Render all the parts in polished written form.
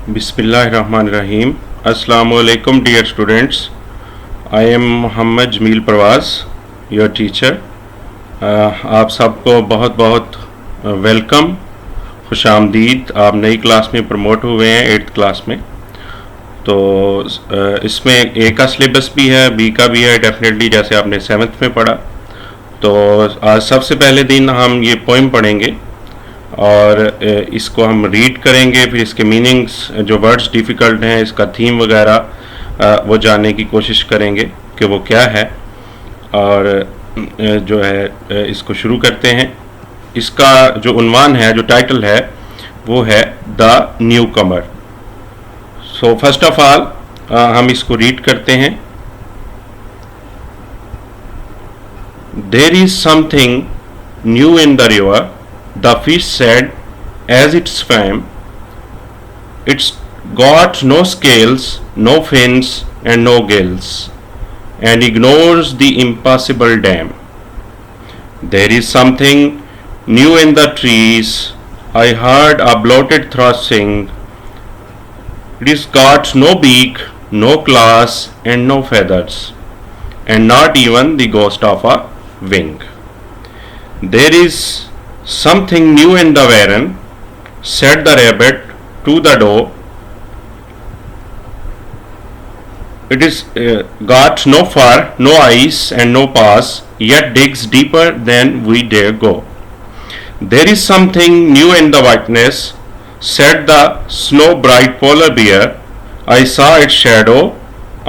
Bismillahirrahmanirrahim. Assalamualaikum dear students. I am Mohammed Jameel Parwaz, your teacher. आप सबको बहुत बहुत वेलकम, खुश आमदीद. आप नई क्लास में प्रमोट हुए हैं 8th क्लास में. तो इसमें ए का सिलेबस भी है, बी का भी है डेफिनेटली, जैसे आपने 7th में पढ़ा. तो आज सबसे पहले दिन हम ये पोइम पढ़ेंगे और इसको हम रीड करेंगे, फिर इसके मीनिंग्स, जो वर्ड्स डिफ़िकल्ट हैं, इसका थीम वगैरह वो जानने की कोशिश करेंगे कि वो क्या है. और जो है इसको शुरू करते हैं. इसका जो उन्वान है, जो टाइटल है, वो है the new comer. So first of all हम इसको रीड करते हैं. There is something new in the river, the fish said as it swam. It's got no scales, no fins, and no gills, and ignores the impassable dam. There is something new in the trees. I heard a bloated thrush sing. It has got no beak, no claws, and no feathers, and not even the ghost of a wing. There is something new in the warren, said the rabbit to the doe. It is got no fur, no eyes, and no paws, yet digs deeper than we dare go. There is something new in the whiteness, said the snow-bright polar bear. I saw its shadow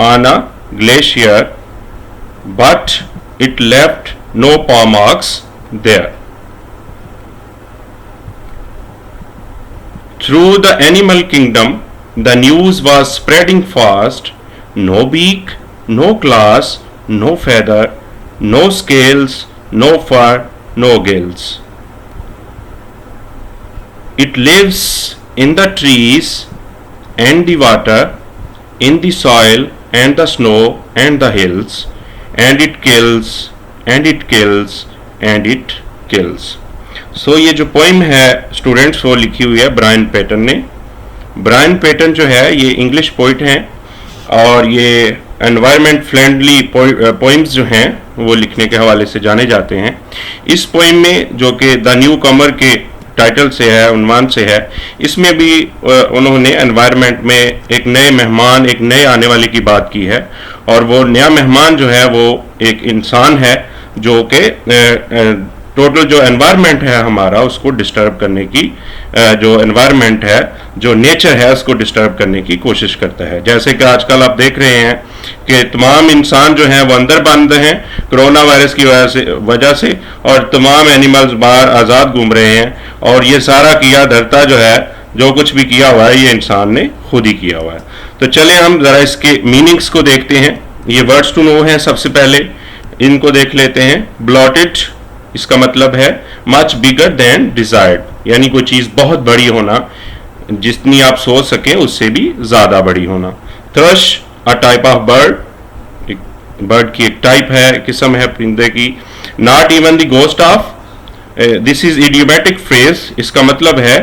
on a glacier, but it left no paw marks there. Through the animal kingdom, the news was spreading fast. No beak, no claws, no feather, no scales, no fur, no gills. It lives in the trees and the water, in the soil and the snow and the hills, and it kills, and it kills, and it kills. सो ये जो poem है students, वो लिखी हुई है Brian pattern ने. Brian pattern जो है ये इंग्लिश पोइट हैं और ये एनवायरनमेंट फ्रेंडली पोइम्स जो हैं वो लिखने के हवाले से जाने जाते हैं. इस पोइम में, जो कि द न्यू कमर के टाइटल से है, उन्वान से है, इसमें भी उन्होंने एनवायरनमेंट में एक नए मेहमान, एक नए आने वाले की बात की है. और वो नया मेहमान जो है वो एक इंसान है जो कि टोटल जो एनवायरनमेंट है हमारा, उसको डिस्टर्ब करने की, जो एनवायरनमेंट है, जो नेचर है, उसको डिस्टर्ब करने की कोशिश करता है. जैसे कि आजकल आप देख रहे हैं कि तमाम इंसान जो हैं वो अंदर बंद हैं कोरोना वायरस की वजह से, और तमाम एनिमल्स बाहर आज़ाद घूम रहे हैं. और ये सारा किया धरता जो है, जो कुछ भी किया हुआ है, ये इंसान ने खुद ही किया हुआ है. तो चले हम ज़रा इसके मीनिंग्स को देखते हैं. ये वर्ड्स टू नो हैं. सबसे पहले इनको देख लेते हैं. ब्लॉटेड, इसका मतलब है मच बिगर देन डिजायर्ड, यानी कोई चीज बहुत बड़ी होना, जितनी आप सोच सकें उससे भी ज्यादा बड़ी होना. Thrust, a type of bird, bird की एक टाइप है, किस्म है परिंदे की. Not even the ghost of, this is idiomatic phrase. इसका मतलब है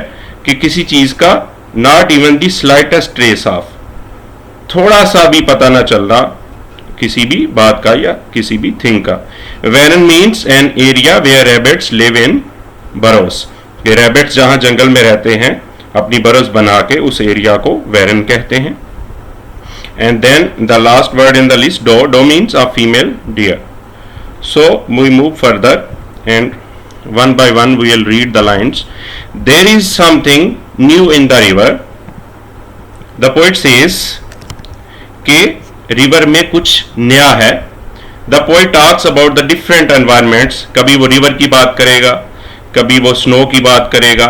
कि किसी चीज का not even the slightest trace of, थोड़ा सा भी पता ना चल रहा किसी भी बात का या किसी भी थिंग का. Warren means an area where rabbits live in burrows. ये रैबिट्स जहां जंगल में रहते हैं अपनी बरोस बना के, उस एरिया को वेरन कहते हैं. And then the last word in the list, doe. Doe means a female deer. So we move further and one by one we will read the lines. There is something new in the river. The poet says के river में कुछ नया है. The poet talks about the different environments. कभी वो river की बात करेगा, कभी वो स्नो की बात करेगा,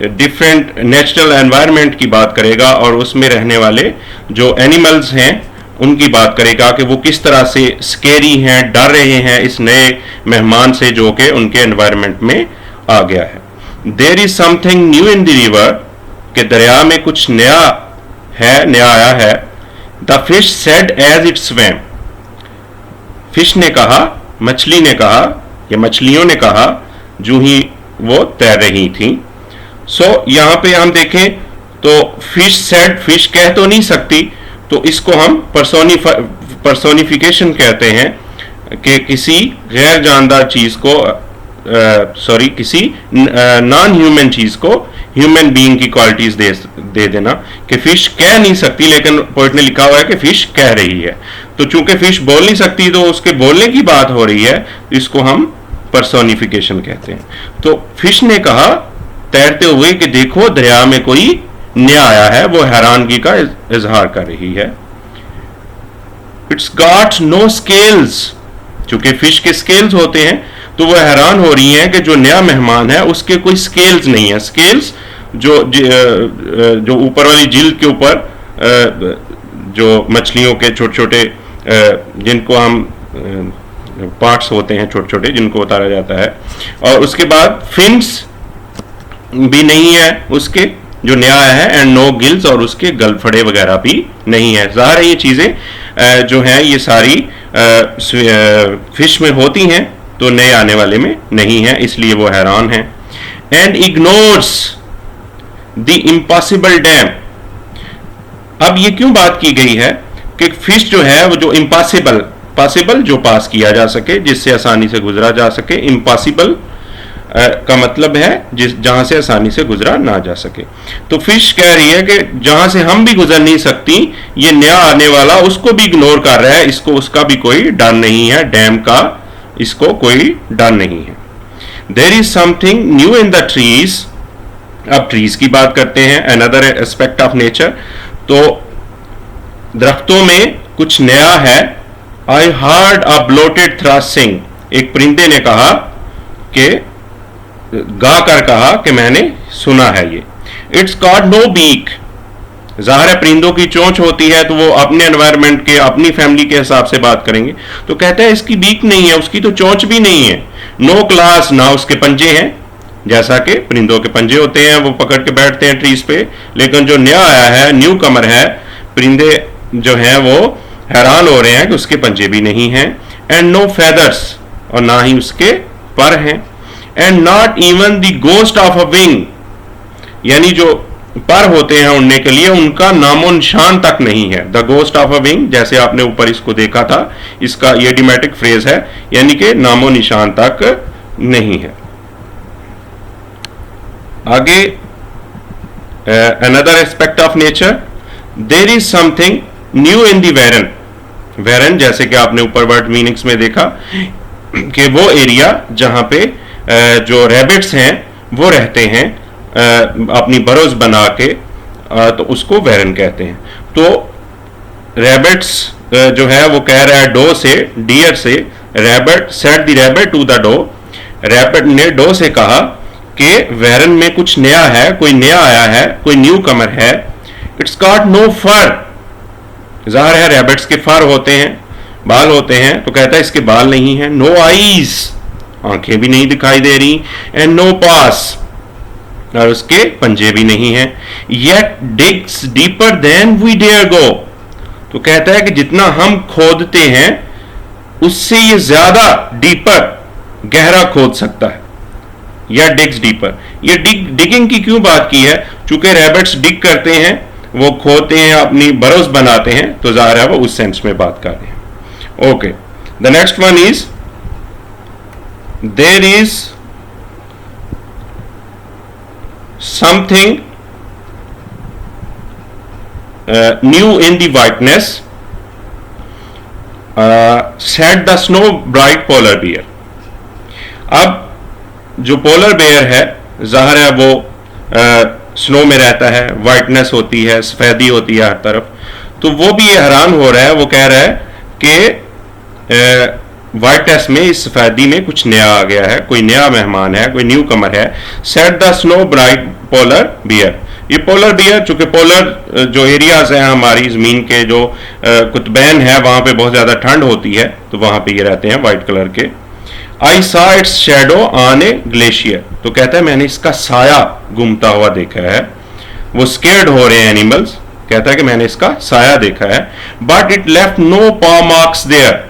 डिफरेंट नेचुरल एनवायरनमेंट की बात करेगा, और उसमें रहने वाले जो एनिमल्स हैं उनकी बात करेगा कि वो किस तरह से स्केरी हैं, डर रहे हैं इस नए मेहमान से जो कि उनके एनवायरनमेंट में आ गया है. There is something new in the river, के दरिया में कुछ नया है, नया आया है. The fish said as it swam. Fish ने कहा, मछली ने कहा, या मछलियों ने कहा जो ही वो तैर रही थी. सो यहाँ पे हम देखें तो फिश सेड, फिश कह तो नहीं सकती, तो इसको हम पर्सोनिफिकेशन कहते हैं कि किसी गैर जानदार चीज को, किसी नॉन ह्यूमन चीज को ह्यूमन बीइंग की क्वालिटीज दे देना कि फिश कह नहीं सकती, लेकिन पोइट ने लिखा हुआ है कि फिश कह रही है। तो चूंकि फिश बोल नहीं सकती तो उसके बोलने की बात हो रही है, इसको हम पर्सोनिफिकेशन कहते हैं। तो फिश ने कहा तैरते हुए कि देखो दरिया में कोई नया आया है, वो हैरानगी का इजहार कर रही है। इट्स गॉट नो स्केल्स, चूंकि फिश के स्केल्स होते हैं तो वो हैरान हो रही हैं कि जो नया मेहमान है उसके कोई स्केल्स नहीं है। स्केल्स जो ऊपर वाली जिल्द के ऊपर जो मछलियों के छोटे छोटे जिनको हम पार्ट्स होते हैं छोटे छोटे जिनको उतारा जाता है, और उसके बाद फिन्स भी नहीं है उसके जो नया है, एंड नो गिल्स, और उसके गलफड़े वगैरह भी नहीं है। ज़ाहिर है ये चीज़ें जो हैं ये सारी फिश में होती हैं, तो नए आने वाले में नहीं है, इसलिए वो हैरान है। And ignores the impossible dam. अब ये क्यों बात की गई है कि फिश जो है वो जो इम्पॉसिबल, पॉसिबल जो पास किया जा सके, जिससे आसानी से गुजरा जा सके, इम्पॉसिबल का मतलब है जहां से आसानी से गुजरा ना जा सके। तो फिश कह रही है कि जहां से हम भी गुजर नहीं सकती, ये नया आने वाला उसको भी इग्नोर कर रहा है, इसको उसका भी कोई डर नहीं है, डैम का इसको कोई डर नहीं है। There is something new in the trees. अब ट्रीज की बात करते हैं, अनदर एस्पेक्ट ऑफ नेचर। तो दरख्तों में कुछ नया है। I heard a bloated threshing, एक परिंदे ने कहा कि गा कर कहा कि मैंने सुना है ये। इट्स गॉट नो बीक, जाहिर है परिंदों की चोंच होती है तो वो अपने एनवायरनमेंट के, अपनी फैमिली के हिसाब से बात करेंगे। तो कहता है इसकी बीक नहीं है, उसकी तो चोंच भी नहीं है। नो क्लास, ना उसके पंजे हैं, जैसा कि परिंदों के पंजे होते हैं, वो पकड़ के बैठते हैं ट्रीज पे। लेकिन जो नया आया है, न्यू कमर है, परिंदे जो हैं वो हैरान हो रहे हैं कि उसके पंजे भी नहीं हैं। एंड नो फेदर्स, और ना ही उसके पर हैं। And not even the ghost of a wing, यानी जो पर होते हैं उड़ने के लिए, उनका नामो निशान तक नहीं है। The ghost of a wing, जैसे आपने ऊपर इसको देखा था, इसका ये इडियोमैटिक फ्रेज है, यानी कि नामो निशान तक नहीं है। आगे another aspect of nature, there is something new in the warren. Warren जैसे कि आपने ऊपर वर्ड मीनिंग्स में देखा कि वो एरिया जहां पे जो रैबिट्स हैं वो रहते हैं अपनी बरोज बना के, तो उसको वेरन कहते हैं। तो रैबिट्स जो है वो कह रहा है डो से, डियर से, rabbit said the rabbit to the doe, rabbit ने डो से कहा कि वेरन में कुछ नया है, कोई नया आया है, कोई न्यू कमर है। इट्स गॉट नो फर, जाहिर है रैबिट्स के फर होते हैं, बाल होते हैं, तो कहता है इसके बाल नहीं है। नो आईज, आंखें भी नहीं दिखाई दे रही। एंड नो पास, और उसके पंजे भी नहीं है। Yet digs deeper than we dare go, तो कहता है कि जितना हम खोदते हैं उससे ये ज्यादा डीपर, गहरा खोद सकता है। या डिग्स डीपर, ये डिगिंग की क्यों बात की है? चूंकि रैबिट्स डिग करते हैं, वो खोदते हैं, अपनी बरोज बनाते हैं, तो जाहिर है वो उस सेंस में बात कर रहे हैं। Okay, the next one is there is something new in the whiteness, said the snow bright polar bear. अब जो पोलर बेयर है, जाहिर है वो स्नो में रहता है, वाइटनेस होती है, सफेदी होती है हर तरफ, तो वो भी ये हैरान हो रहा है। वो कह रहा है कि वाइटनेस में, इस सफेदी में कुछ नया आ गया है, कोई नया मेहमान है, कोई न्यू कमर है। Set the snow bright polar beer, ये पोलर बियर, चूंकि पोलर जो एरियाज हैं हमारी जमीन के, जो कुतबैन है, वहां पे बहुत ज्यादा ठंड होती है, तो वहां पे ये रहते हैं व्हाइट कलर के। आई सा its shadow on A glacier, तो कहता है मैंने इसका साया घूमता हुआ देखा है। वो स्केर्ड हो रहे हैं एनिमल्स, कहता है कि मैंने इसका साया देखा है। बट इट लेफ्ट नो पॉ मार्क्स देयर,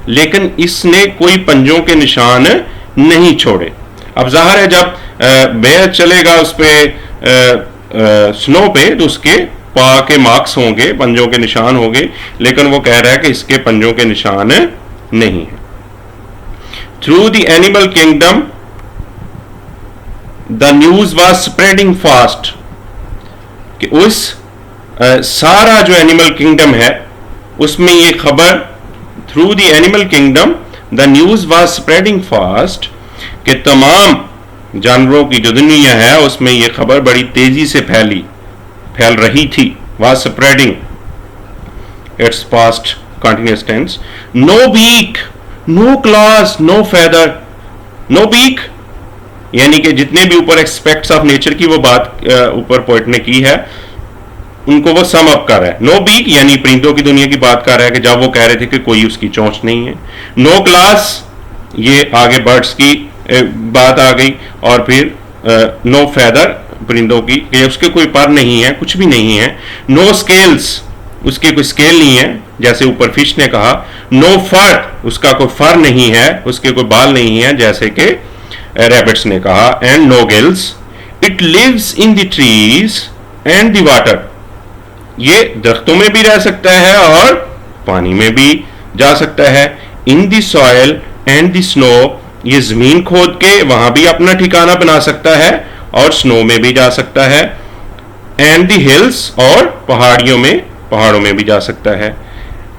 लेकिन इसने कोई पंजों के निशान नहीं छोड़े। अब जाहिर है जब बेयर चलेगा उस पे स्नो पे तो उसके पा के मार्क्स होंगे, पंजों के निशान होंगे, लेकिन वो कह रहा है कि इसके पंजों के निशान नहीं है। Through the animal kingdom the news was spreading fast, कि उस सारा जो एनिमल किंगडम है उसमें ये खबर, through the animal kingdom the news was spreading fast, कि तमाम जानवरों की जो दुनिया है उसमें ये खबर बड़ी तेजी से फैल रही थी। Was spreading, it's past continuous tense. No beak, no claws, no feather. No beak यानी कि जितने भी ऊपर एस्पेक्ट्स ऑफ नेचर की वो बात ऊपर पोइट ने की है उनको वो सम अप कर रहा है। नो बीक यानी परिंदों की दुनिया की बात कर रहा है कि जब वो कह रहे थे कि कोई उसकी चोंच नहीं है। नो क्लास, ये आगे बर्ड्स की बात आ गई, और फिर नो फेदर, परिंदों की, कि उसके कोई पर नहीं है, कुछ भी नहीं है। नो स्केल्स, उसके कोई स्केल नहीं है, जैसे ऊपर फिश ने कहा। नो फर, उसका कोई फर नहीं है, उसके कोई बाल नहीं है, जैसे कि रैबिट्स ने कहा। And no gills, it lives in the trees and the water, ये दरख्तों में भी रह सकता है और पानी में भी जा सकता है। In the soil and the snow, ये जमीन खोद के वहां भी अपना ठिकाना बना सकता है और स्नो में भी जा सकता है। एंड द हिल्स, और पहाड़ों में भी जा सकता है।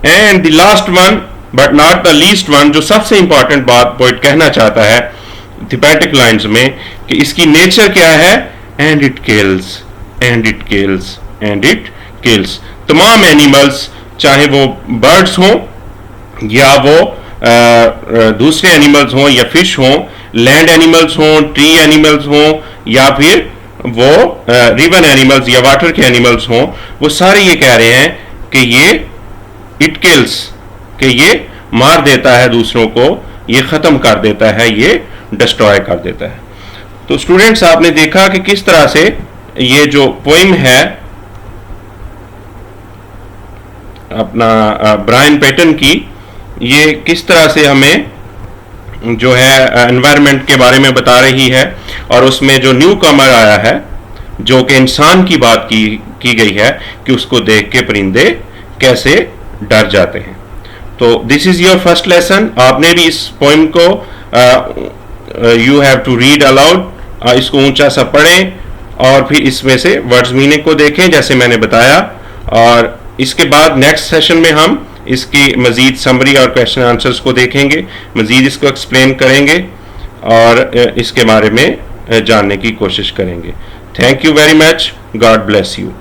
And the last one but not the least one, जो सबसे इंपॉर्टेंट बात पोइट कहना चाहता है थिपेटिक लाइन्स में, कि इसकी नेचर क्या है। And it kills, and it kills, and it kills. तमाम एनिमल्स, चाहे वो बर्ड्स हों या वो दूसरे एनिमल्स हों या फिश हों, लैंड एनिमल्स हों, ट्री एनिमल्स हों, या फिर वो रिवर एनिमल्स या वाटर के एनिमल्स हों, वो सारे ये कह रहे हैं कि ये इट किल्स, कि ये मार देता है दूसरों को, ये खत्म कर देता है, ये डिस्ट्रॉय कर देता है। तो स्टूडेंट्स, आपने देखा कि किस तरह से ये जो पोइम है अपना ब्रायन पैटन की, ये किस तरह से हमें जो है एनवायरनमेंट के बारे में बता रही है, और उसमें जो न्यू कमर आया है जो कि इंसान की बात की गई है कि उसको देख के परिंदे कैसे डर जाते हैं। तो this is your first lesson. आपने भी इस पोइम को you have to read aloud, इसको ऊंचा सा पढ़ें और फिर इसमें से वर्ड्स मीनिंग को देखें जैसे मैंने बताया, और इसके बाद नेक्स्ट सेशन में हम इसकी मजीद समरी और क्वेश्चन आंसर्स को देखेंगे, मजीद इसको एक्सप्लेन करेंगे और इसके बारे में जानने की कोशिश करेंगे। Thank you very much, God bless you.